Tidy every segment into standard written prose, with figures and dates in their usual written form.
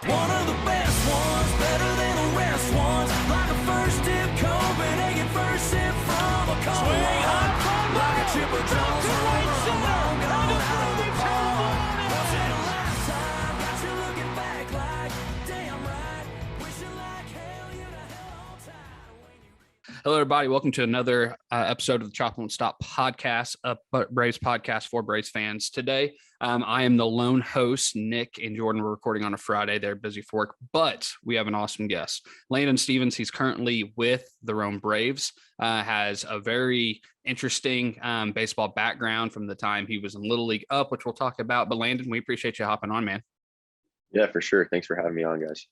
One of the best ones, better than the rest ones. Like a first dip Copenhagen, first sip from a cold Swing high one. from Like a left, Chipper back Jones to or right a center, long and gone it's out of the only park. 2-1. Once in a lifetime, got you looking back like, damn right. Wishing like hell you'd have held on tight when you... Hello, everybody. Welcome to another episode of the Chop Won't Stop podcast, a Braves podcast for Braves fans. Today, I am the lone host. Nick and Jordan were recording on a Friday. They're busy for work, but we have an awesome guest. Landon Stephens, he's currently with the Rome Braves, has a very interesting baseball background from the time he was in Little League Up, which we'll talk about. But Landon, we appreciate you hopping on, man. Yeah, for sure. Thanks for having me on, guys.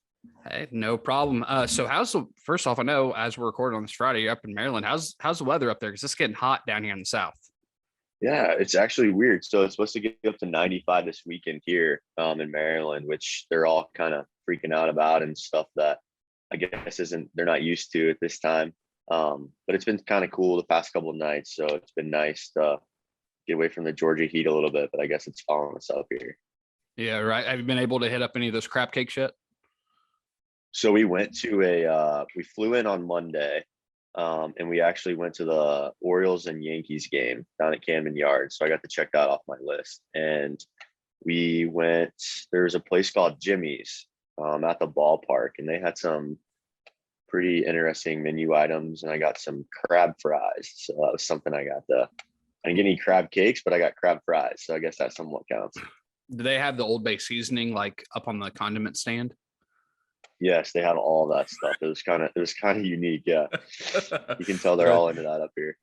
Hey, no problem. So first off, I know as we're recording on this Friday, you're up in Maryland. How's the weather up there? Because it's getting hot down here in the South. Yeah, it's actually weird. So it's supposed to get up to 95 this weekend here in Maryland, which they're all kind of freaking out about and stuff that I guess they're not used to at this time. But it's been kind of cool the past couple of nights. So it's been nice to get away from the Georgia heat a little bit, but I guess it's following us up here. Yeah, right. Have you been able to hit up any of those crab cakes yet? So we went to we flew in on Monday, and we actually went to the Orioles and Yankees game down at Camden Yards. So I got to check that off my list. And there's a place called Jimmy's at the ballpark, and they had some pretty interesting menu items, and I got some crab fries. So that was something I didn't get any crab cakes, but I got crab fries. So I guess that somewhat counts. Do they have the Old Bay seasoning like up on the condiment stand? Yes, they have all that stuff. It was kind of unique. Yeah, you can tell they're all into that up here.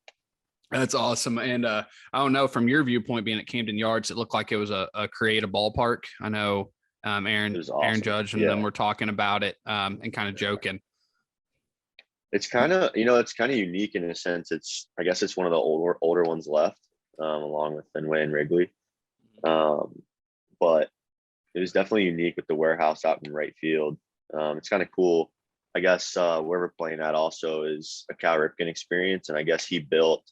That's awesome. And I don't know, from your viewpoint, being at Camden Yards, it looked like it was a creative ballpark. I know Aaron Judge and them were talking about it and kind of joking. It's kind of unique in a sense. I guess it's one of the older ones left, along with Fenway and Wrigley. But it was definitely unique with the warehouse out in right field. It's kind of cool. I guess where we're playing at also is a Cal Ripken experience, and I guess he built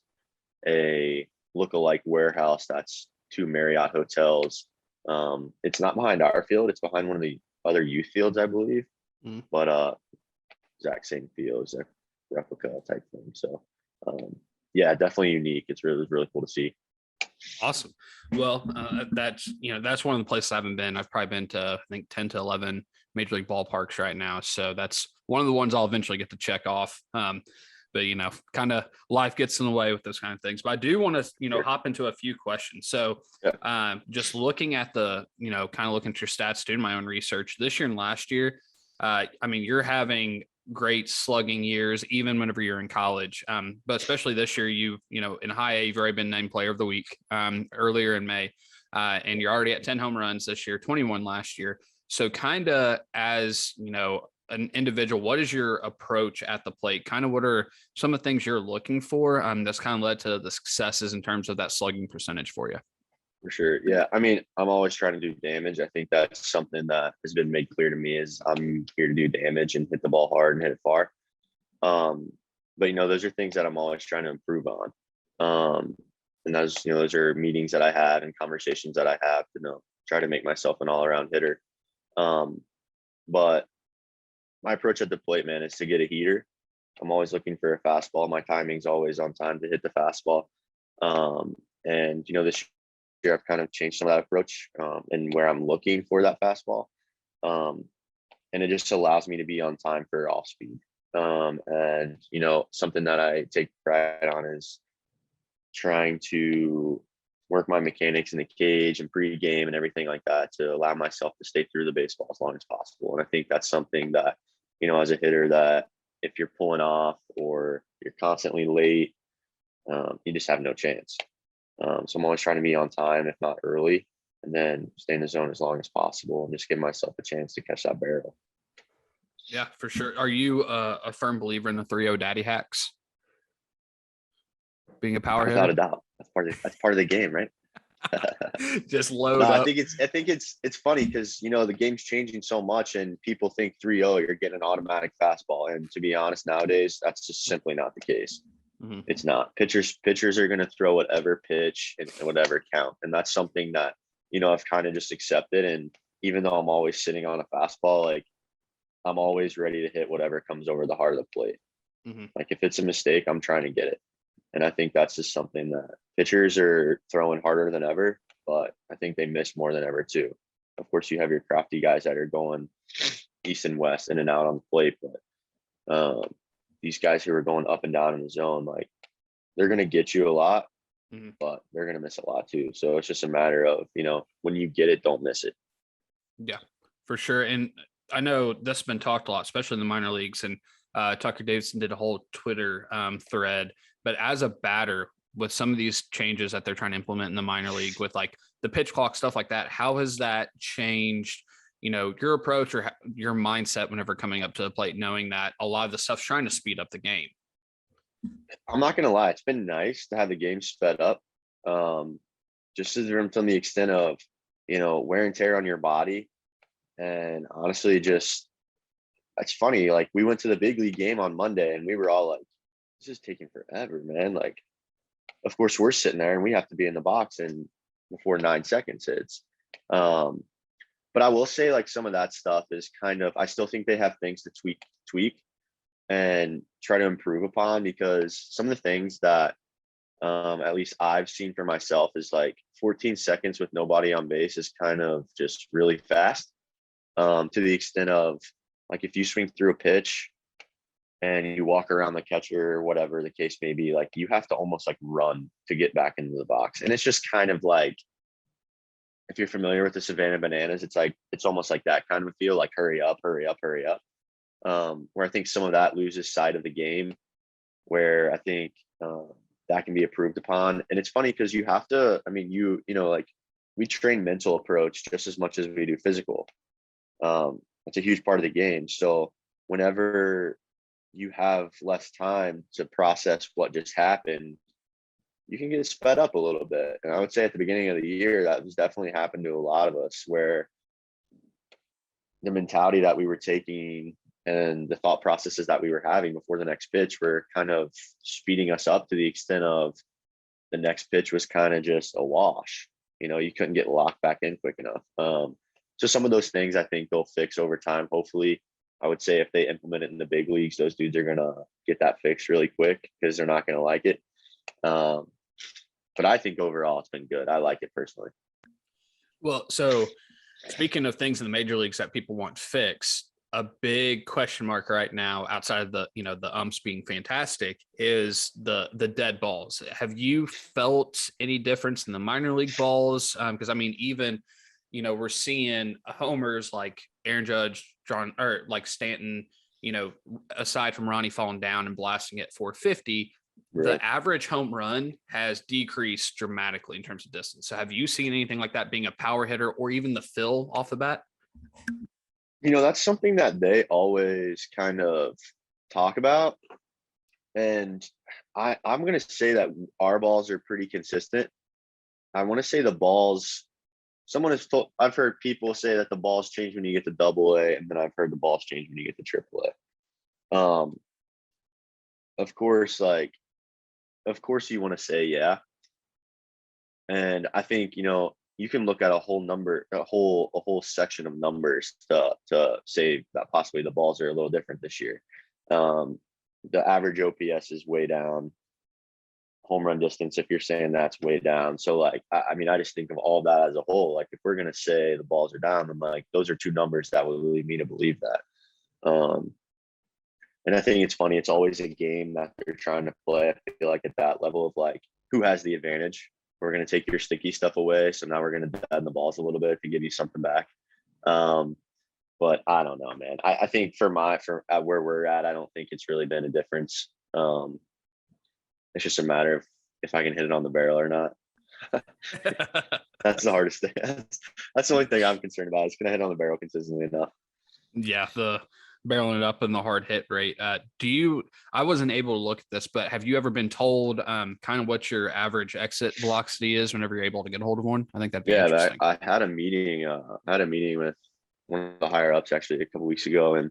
a look-alike warehouse that's two Marriott hotels. It's not behind our field; it's behind one of the other youth fields, I believe. But exact same field, as a replica type thing. So yeah, definitely unique. It's really cool to see. Awesome. Well, that's one of the places I haven't been. I've probably been to, I think, 10 to 11 major league ballparks right now. So that's one of the ones I'll eventually get to check off. But, kind of life gets in the way with those kind of things. But I do want to, Sure. hop into a few questions. So just looking at kind of looking at your stats, doing my own research this year and last year, you're having great slugging years, even whenever you're in college. But especially this year, in high A, you've already been named player of the week earlier in May. And you're already at 10 home runs this year, 21 last year. So kind of as, an individual, what is your approach at the plate? Kind of what are some of the things you're looking for that's kind of led to the successes in terms of that slugging percentage for you? For sure. Yeah. I'm always trying to do damage. I think that's something that has been made clear to me is I'm here to do damage and hit the ball hard and hit it far. But those are things that I'm always trying to improve on. And those are meetings that I have and conversations that I have to try to make myself an all-around hitter. But my approach at the plate, man, is to get a heater. I'm always looking for a fastball. My timing's always on time to hit the fastball. And this year I've kind of changed some of that approach and where I'm looking for that fastball. And it just allows me to be on time for off speed. And something that I take pride on is trying to work my mechanics in the cage and pre-game and everything like that to allow myself to stay through the baseball as long as possible. And I think that's something that, as a hitter, that if you're pulling off or you're constantly late, you just have no chance. So I'm always trying to be on time, if not early, and then stay in the zone as long as possible and just give myself a chance to catch that barrel. Yeah, for sure. Are you a firm believer in the 3-0 daddy hacks? Being a power hitter? Without a doubt. That's part of the game, right? Just load up. I think it's funny because the game's changing so much and people think 3-0 you're getting an automatic fastball. And to be honest, nowadays that's just simply not the case. Mm-hmm. It's not. Pitchers are going to throw whatever pitch and whatever count. And that's something that, I've kind of just accepted. And even though I'm always sitting on a fastball, like I'm always ready to hit whatever comes over the heart of the plate. Mm-hmm. Like if it's a mistake, I'm trying to get it. And I think that's just something that pitchers are throwing harder than ever, but I think they miss more than ever too. Of course, you have your crafty guys that are going east and west in and out on the plate, but these guys who are going up and down in the zone, like they're going to get you a lot, but they're going to miss a lot too. So it's just a matter of, when you get it, don't miss it. Yeah, for sure. And I know this has been talked a lot, especially in the minor leagues. And Tucker Davidson did a whole Twitter thread. But as a batter, with some of these changes that they're trying to implement in the minor league with like the pitch clock, stuff like that, how has that changed, your approach or your mindset whenever coming up to the plate, knowing that a lot of the stuff's trying to speed up the game? I'm not going to lie. It's been nice to have the game sped up. Just from the extent of, wear and tear on your body. And honestly, it's funny. Like we went to the big league game on Monday and we were all like, this is taking forever, man. Like, of course we're sitting there and we have to be in the box and before 9 seconds hits. But I will say like some of that stuff is kind of, I still think they have things to tweak and try to improve upon, because some of the things that at least I've seen for myself is like 14 seconds with nobody on base is kind of just really fast, to the extent of like if you swing through a pitch and you walk around the catcher or whatever the case may be, like you have to almost like run to get back into the box. And it's just kind of like, if you're familiar with the Savannah Bananas, it's like, it's almost like that kind of a feel, like hurry up, hurry up, hurry up. Where I think some of that loses sight of the game, where I think that can be improved upon. And it's funny because you have to, I mean, like we train mental approach just as much as we do physical. It's a huge part of the game. So whenever you have less time to process what just happened, you can get sped up a little bit. And I would say at the beginning of the year, that was definitely happened to a lot of us, where the mentality that we were taking and the thought processes that we were having before the next pitch were kind of speeding us up to the extent of the next pitch was kind of just a wash. You couldn't get locked back in quick enough. So some of those things I think they'll fix over time. Hopefully, I would say if they implement it in the big leagues, those dudes are going to get that fixed really quick because they're not going to like it. But I think overall it's been good. I like it personally. Well, so speaking of things in the major leagues that people want fixed, a big question mark right now outside of the, the umps being fantastic is the dead balls. Have you felt any difference in the minor league balls? Because I mean, even, we're seeing homers like Aaron Judge, like Stanton, aside from Ronnie falling down and blasting at 450, right, the average home run has decreased dramatically in terms of distance. So have you seen anything like that being a power hitter or even the fill off the bat? That's something that they always kind of talk about. And I'm going to say that our balls are pretty consistent. I want to say the balls, I've heard people say that the balls change when you get to AA, and then I've heard the balls change when you get to AAA. Of course you want to say, yeah. And I think, you can look at a whole section of numbers to say that possibly the balls are a little different this year. The average OPS is way down. Home run distance, if you're saying that's way down. So like, I mean, I just think of all that as a whole. Like if we're going to say the balls are down, then like those are two numbers that would lead me to believe that. And I think it's funny. It's always a game that they're trying to play. I feel like at that level of like, who has the advantage? We're going to take your sticky stuff away. So now we're going to deaden the balls a little bit to give you something back. But I don't know, man. I think for where we're at, I don't think it's really been a difference. It's just a matter of if I can hit it on the barrel or not. That's the hardest thing. That's the only thing I'm concerned about is can I hit on the barrel consistently enough? Yeah, the barreling it up and the hard hit rate. I wasn't able to look at this, but have you ever been told kind of what your average exit velocity is whenever you're able to get a hold of one? I think that'd be interesting. I had a meeting. With one of the higher ups actually a couple weeks ago, and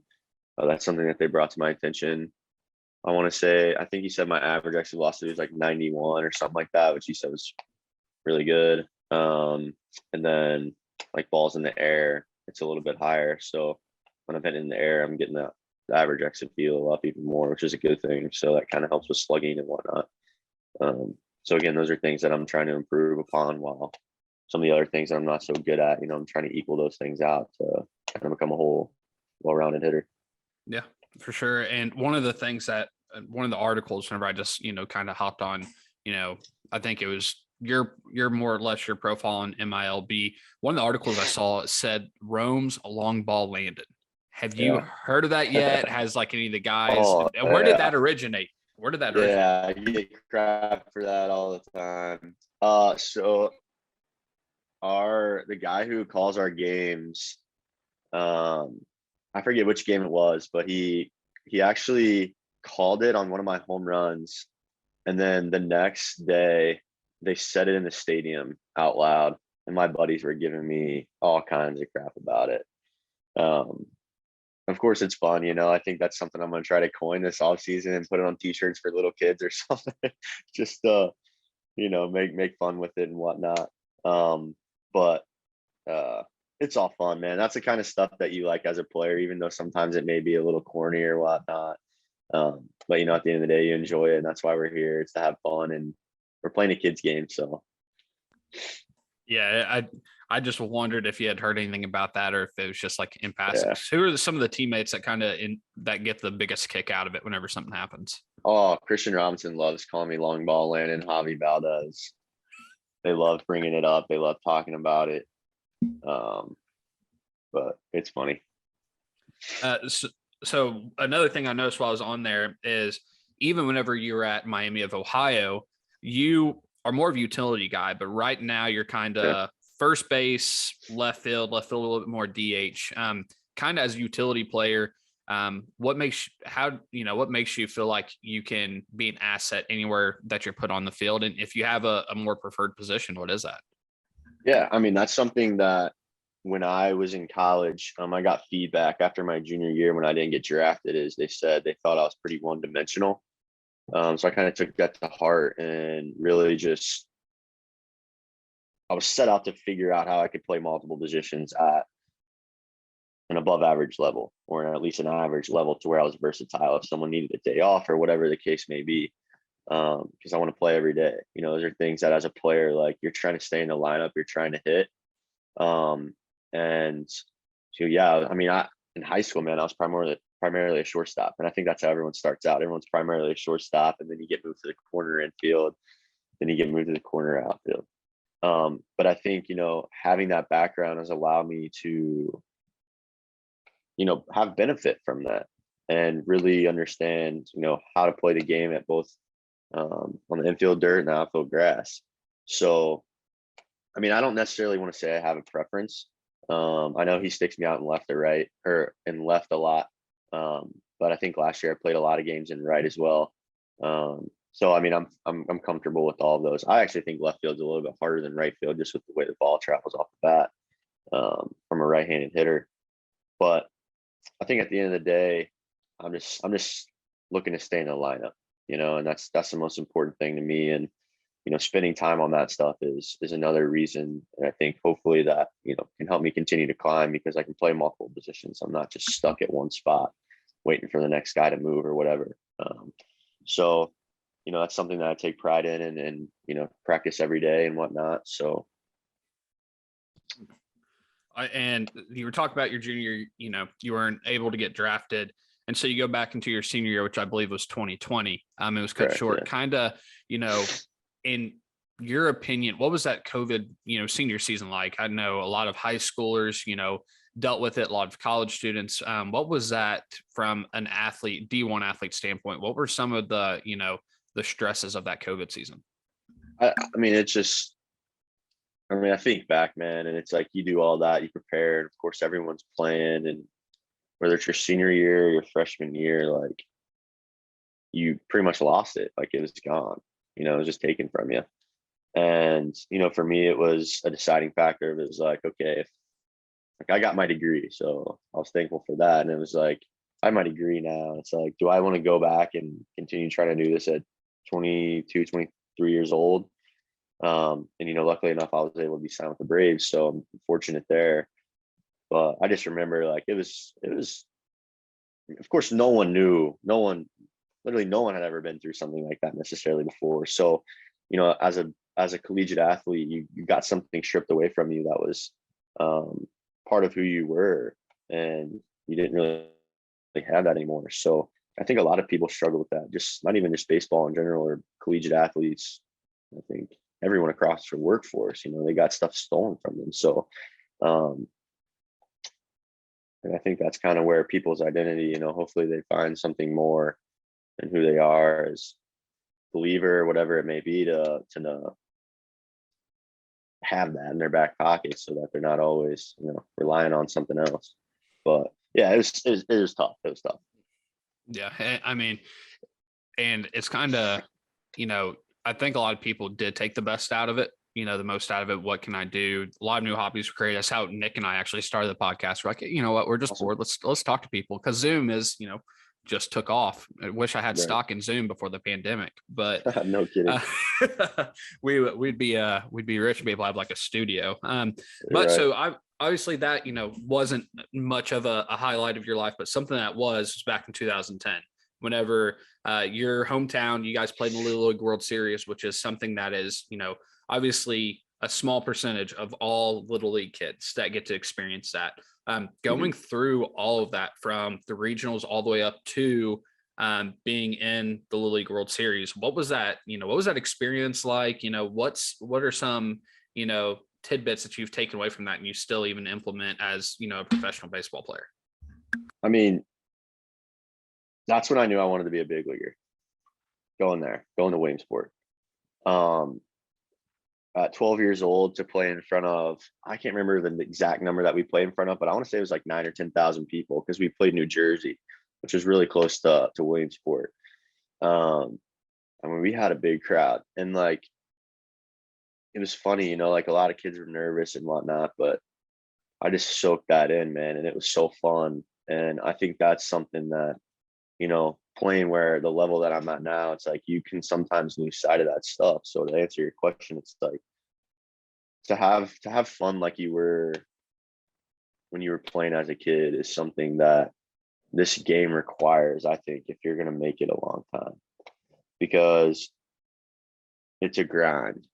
that's something that they brought to my attention. I want to say, I think he said my average exit velocity was like 91 or something like that, which he said was really good. And then like balls in the air, it's a little bit higher. So when I'm hitting in the air, I'm getting the average exit velo up even more, which is a good thing. So that kind of helps with slugging and whatnot. So again, those are things that I'm trying to improve upon, while some of the other things that I'm not so good at, I'm trying to equal those things out to kind of become a whole well-rounded hitter. Yeah, for sure. And one of the things that one of the articles, whenever I just, kind of hopped on, I think it was your more or less your profile on MILB. One of the articles I saw said Rome's Longball Landon. Have you heard of that yet? Has like any of the guys, where did that originate? Where did that originate? Yeah, I get crap for that all the time. So the guy who calls our games, I forget which game it was, but he actually called it on one of my home runs, and then the next day they said it in the stadium out loud, and my buddies were giving me all kinds of crap about it. Of course it's fun, I think that's something I'm going to try to coin this off season and put it on t-shirts for little kids or something. Just make fun with it and whatnot. But it's all fun, man. That's the kind of stuff that you like as a player, even though sometimes it may be a little corny or whatnot. But at the end of the day, you enjoy it, and that's why we're here. It's to have fun, and we're playing a kids game. So yeah, I just wondered if you had heard anything about that, or if it was just like in passing. Yeah. Who are some of the teammates that that get the biggest kick out of it whenever something happens? Oh, Christian Robinson loves calling me Longball Landon. Javi Valdez, they love bringing it up. They love talking about it. But it's funny. So another thing I noticed while I was on there is, even whenever you were at Miami of Ohio, you are more of a utility guy, but right now you're kind of first base, left field, a little bit more DH. Kind of as a utility player, what makes you feel like you can be an asset anywhere that you're put on the field? And if you have a more preferred position, what is that? Yeah, I mean, that's something that when I was in college, I got feedback after my junior year when I didn't get drafted, is they said they thought I was pretty one-dimensional. So I kind of took that to heart, and really I was set out to figure out how I could play multiple positions at an above average level, or at least an average level, to where I was versatile if someone needed a day off or whatever the case may be. Because I want to play every day. Those are things that as a player, like, you're trying to stay in the lineup, you're trying to hit. And so, yeah, I mean, in high school, man, I was primarily a shortstop. And I think that's how everyone starts out. Everyone's primarily a shortstop, and then you get moved to the corner infield, then you get moved to the corner outfield. But I think, having that background has allowed me to, have benefit from that, and really understand, how to play the game at both on the infield dirt and the outfield grass. So, I mean, I don't necessarily want to say I have a preference. I know he sticks me out in left or right, or in left a lot. But I think last year I played a lot of games in right as well. So, I mean, I'm comfortable with all of those. I actually think left field's a little bit harder than right field, just with the way the ball travels off the bat, from a right-handed hitter. But I think at the end of the day, I'm just looking to stay in the lineup, and that's the most important thing to me. And, spending time on that stuff is another reason. And I think hopefully that, can help me continue to climb, because I can play multiple positions. I'm not just stuck at one spot waiting for the next guy to move or whatever. So, that's something that I take pride in, and practice every day and whatnot. So. And you were talking about your junior, you weren't able to get drafted. And so you go back into your senior year, which I believe was 2020. It was cut short, yeah. Kind of, in your opinion, what was that COVID, senior season like? I know a lot of high schoolers, dealt with it, a lot of college students. What was that from an athlete, D1 athlete standpoint? What were some of the, the stresses of that COVID season? I mean, I think back, man, and it's like, you do all that, you prepare, and of course everyone's playing, and whether it's your senior year or your freshman year, like, you pretty much lost it. Like, it was gone, it was just taken from you. And, for me, it was a deciding factor. It was like, okay, I got my degree, so I was thankful for that. And it was like, I have my degree now. It's like, do I want to go back and continue trying to do this at 22, 23 years old? And, luckily enough, I was able to be signed with the Braves. So I'm fortunate there. But I just remember like it was, of course, literally no one had ever been through something like that necessarily before. So, as a collegiate athlete, you got something stripped away from you that was part of who you were, and you didn't really have that anymore. So I think a lot of people struggle with that, just not even just baseball in general or collegiate athletes. I think everyone across the workforce, they got stuff stolen from them. So, and I think that's kind of where people's identity, hopefully they find something more than who they are as believer, whatever it may be, to have that in their back pocket so that they're not always, relying on something else. But yeah, it was tough. It was tough. Yeah. I mean, and it's kind of, I think a lot of people did take the best out of it, the most out of it. What can I do? A lot of new hobbies were created. That's how Nick and I actually started the podcast. We're like, you know what? We're just bored. Let's talk to people, because Zoom is, just took off. I wish I had stock in Zoom before the pandemic, but no kidding. We'd be rich and be able to have like a studio. But Right. so I obviously that, wasn't much of a highlight of your life, but something that was back in 2010, whenever your hometown, you guys played in the Little League World Series, which is something that is, obviously a small percentage of all Little League kids that get to experience that. Going through all of that from the regionals all the way up to being in the Little League World Series, what was that? What was that experience like? What are some, tidbits that you've taken away from that and you still even implement as, a professional baseball player? I mean, that's when I knew I wanted to be a big leaguer. Going to Williamsport. At 12 years old, to play in front of, I can't remember the exact number that we played in front of, but I want to say it was like 9,000 or 10,000 people, because we played New Jersey, which was really close to Williamsport. I mean, we had a big crowd, and like, it was funny, like a lot of kids were nervous and whatnot, but I just soaked that in, man. And it was so fun. And I think that's something that, playing where the level that I'm at now, it's like you can sometimes lose sight of that stuff. So to answer your question, it's like to have fun like you were when you were playing as a kid is something that this game requires, I think, if you're going to make it a long time, because it's a grind,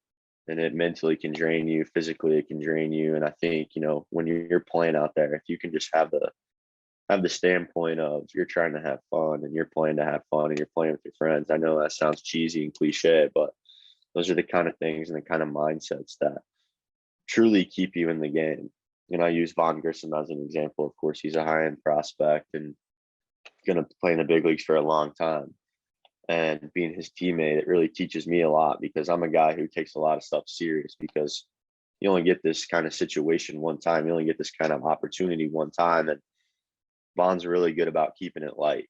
and it mentally can drain you, physically it can drain you. And I think, when you're playing out there, if you can just have the standpoint of you're trying to have fun and you're playing to have fun and you're playing with your friends. I know that sounds cheesy and cliche, but those are the kind of things and the kind of mindsets that truly keep you in the game. I use Von Grissom as an example. Of course, he's a high-end prospect and going to play in the big leagues for a long time. And being his teammate, it really teaches me a lot, because I'm a guy who takes a lot of stuff serious, because you only get this kind of situation one time. You only get this kind of opportunity one time. And Von's really good about keeping it light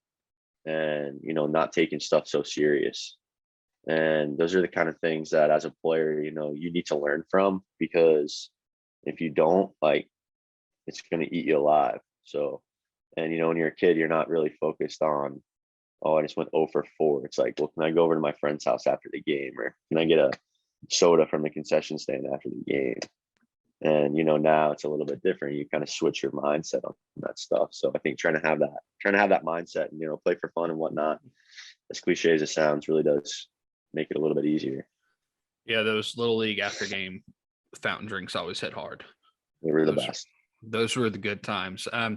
and, not taking stuff so serious. And those are the kind of things that as a player, you need to learn from, because if you don't, like, it's going to eat you alive. So, and, when you're a kid, you're not really focused on, oh, I just went 0 for 4. It's like, well, can I go over to my friend's house after the game? Or can I get a soda from the concession stand after the game? And, now it's a little bit different. You kind of switch your mindset on that stuff. So I think trying to have that mindset and, play for fun and whatnot, as cliche as it sounds, really does make it a little bit easier. Yeah. Those Little League after game fountain drinks always hit hard. They were the best. Those were the good times. So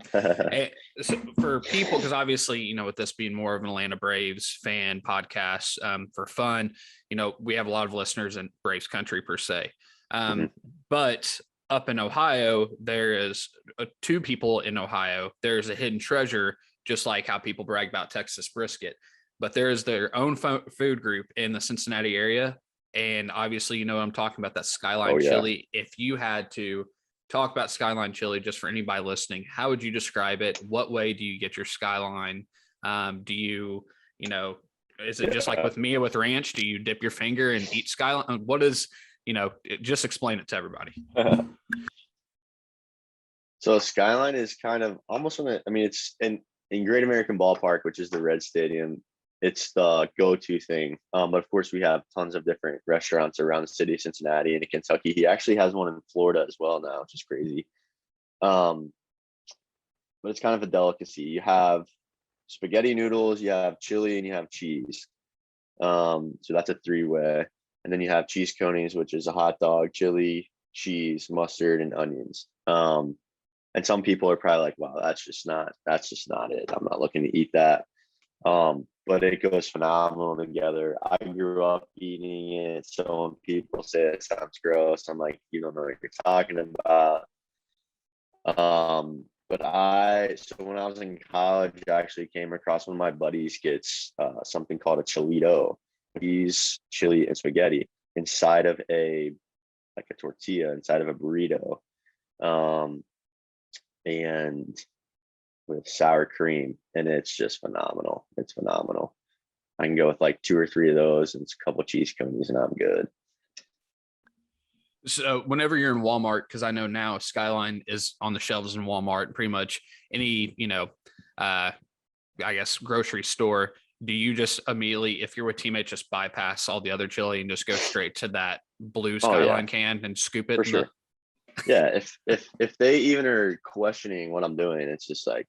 for people, because obviously, with this being more of an Atlanta Braves fan podcast, for fun, we have a lot of listeners in Braves country per se. But up in Ohio, there is 2 people in Ohio. There's a hidden treasure, just like how people brag about Texas brisket, but there is their own food group in the Cincinnati area. And obviously, what I'm talking about, that Skyline Chili. If you had to talk about Skyline Chili, just for anybody listening, how would you describe it? What way do you get your Skyline? Do you, is it just like with Mia with ranch? Do you dip your finger and eat Skyline? What is, just explain it to everybody. So Skyline is kind of almost it's in Great American Ballpark, which is the Red Stadium. It's the go-to thing. But of course, we have tons of different restaurants around the city of Cincinnati and in Kentucky. He actually has one in Florida as well now, which is crazy. but it's kind of a delicacy. You have spaghetti noodles, you have chili, and you have cheese. So that's a 3-way. And then you have cheese conies, which is a hot dog, chili, cheese, mustard, and onions. And some people are probably like, wow, that's just not it. I'm not looking to eat that. But it goes phenomenal together. I grew up eating it. So when people say it sounds gross, I'm like, you don't know what you're talking about. But so when I was in college, I actually came across one of my buddies gets something called a chilito. He's chili and spaghetti inside of a tortilla, inside of a burrito. And with sour cream, and it's just phenomenal. It's phenomenal. I can go with like 2 or 3 of those and a couple of cheese conies, and I'm good. So whenever you're in Walmart, because I know now Skyline is on the shelves in Walmart, pretty much any, I guess grocery store, do you just immediately, if you're with teammates, just bypass all the other chili and just go straight to that blue Skyline can and scoop it? For sure. Yeah. If they even are questioning what I'm doing, it's just like,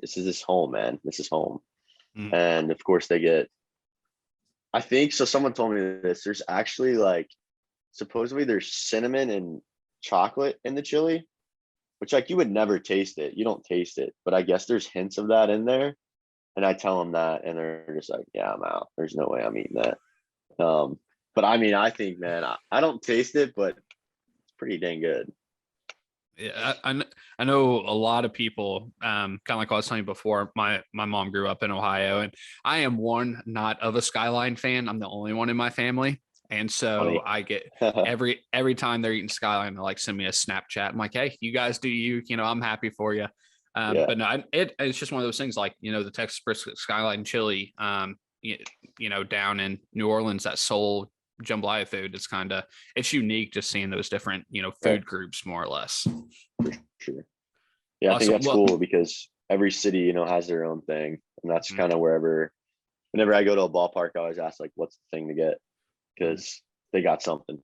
this is home, man. This is home. Mm. And of course I think, so someone told me this, there's actually supposedly there's cinnamon and chocolate in the chili, which you would never taste it. You don't taste it, but I guess there's hints of that in there. And I tell them that, and they're just like, yeah, I'm out. There's no way I'm eating that. But I mean, I think, man, I don't taste it, but it's pretty dang good. Yeah, I know a lot of people, kind of like I was telling you before, my mom grew up in Ohio, and I am not of a Skyline fan. I'm the only one in my family. And so Funny. I get every time they're eating Skyline, they send me a Snapchat. I'm like, hey, you guys do you, I'm happy for you. But no, it's just one of those things the Texas brisket Skyline chili, down in New Orleans, that soul jambalaya food is it's unique just seeing those different, food groups more or less. For sure. Yeah, awesome. I think that's cool because every city, has their own thing. And that's kind of whenever I go to a ballpark, I always ask what's the thing to get? Because they got something.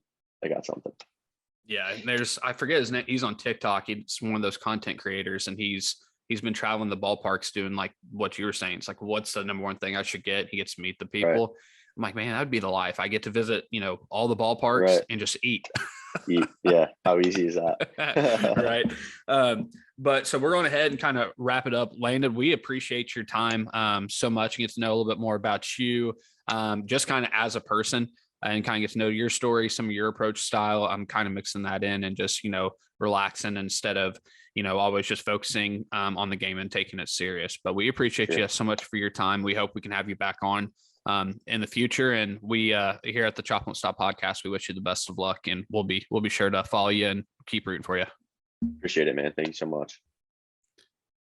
Yeah, I forget his name. He's on TikTok. He's one of those content creators, and he's been traveling the ballparks doing what you were saying. It's what's the number one thing I should get? He gets to meet the people. Right. I'm like, man, that'd be the life. I get to visit, all the ballparks and just eat. Yeah. How easy is that? Right. But so we're going ahead and kind of wrap it up. Landon, we appreciate your time so much, and get to know a little bit more about you, just kind of as a person, and kind of get to know your story, some of your approach style. I'm kind of mixing that in and just, relaxing instead of, always just focusing on the game and taking it serious. But we appreciate you so much for your time. We hope we can have you back on in the future. And we here at the Chop Won't Stop podcast, we wish you the best of luck, and we'll be sure to follow you and keep rooting for you. Appreciate it, man. Thank you so much.